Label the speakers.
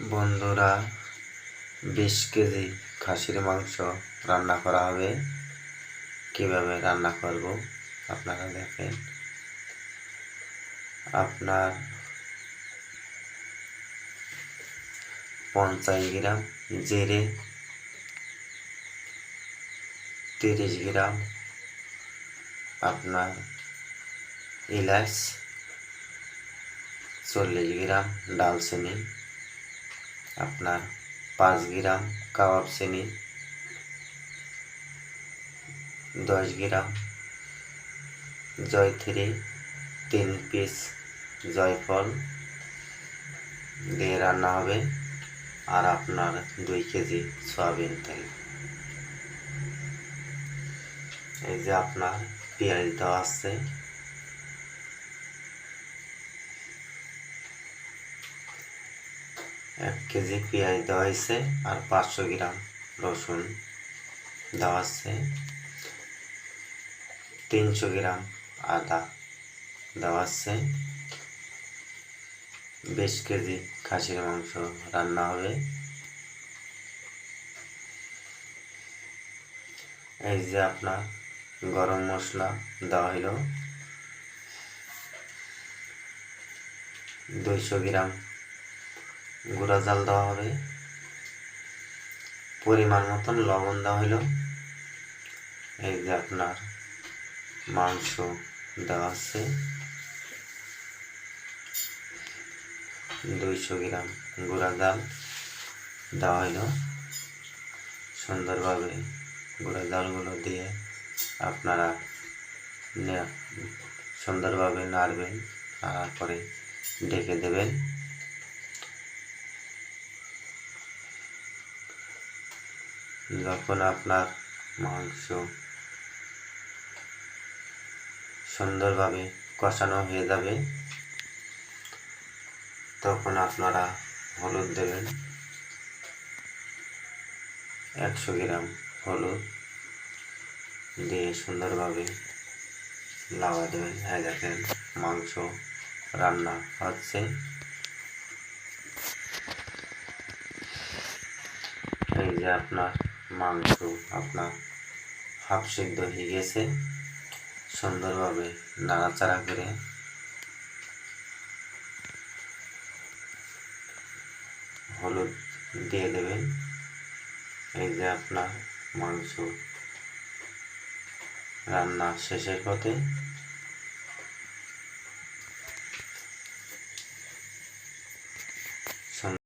Speaker 1: বন্ধুরা, 20 কেজি খাসির মাংস রান্না করা হবে। কিভাবে রান্না করব আপনারা দেখেন। আপনার 50 গ্রাম জিরে, 30 গ্রাম আপনার এলাচ, 40 গ্রাম ডালচিনি, আপনার 5 গ্রাম কাবাব চিনি, 10 গ্রাম জয়ত্রী, 3 পিস জয়ফল দিয়ে রান্না হবে। আর আপনার 2 কেজি সয়াবিন তেল। এই যে আপনার পেঁয়াজ দেওয়া আছে, এক কেজি পেঁয়াজ দেওয়া হয়েছে। আর 500 গ্রাম রসুন দেওয়া আছে, 300 গ্রাম আদা দেওয়া আছে। 20 কেজি খাসির মাংস রান্না হবে। এই যে আপনার গরম মশলা দেওয়া হলো, 200 গ্রাম গুঁড়া জাল দেওয়া হবে, পরিমাণ মতন লবণ দেওয়া হলো। এই যে আপনার মাংস দেওয়া আছে, 200 গ্রাম গুঁড়া জাল দেওয়া হলো। সুন্দরভাবে গুঁড়া জালগুলো দিয়ে আপনারা সুন্দরভাবে নাড়বেন, নাড়ার পরে ঢেকে দেবেন। যখন আপনার মাংস সুন্দরভাবে কষানো হয়ে যাবে, তখন আপনারা হলুদ দেবেন, 100 গ্রাম হলুদ দিয়ে সুন্দরভাবে লাগা দেবেন। এই দেখেন মাংস রান্না হচ্ছে। এই যে আপনার মাংস আপনার হাফ সিদ্ধ হয়ে গেছে। সুন্দরভাবে নাড়াচাড়া করে হলুদ দিয়ে দেবেন। এই যে আপনার মাংস রান্না শেষের পথে।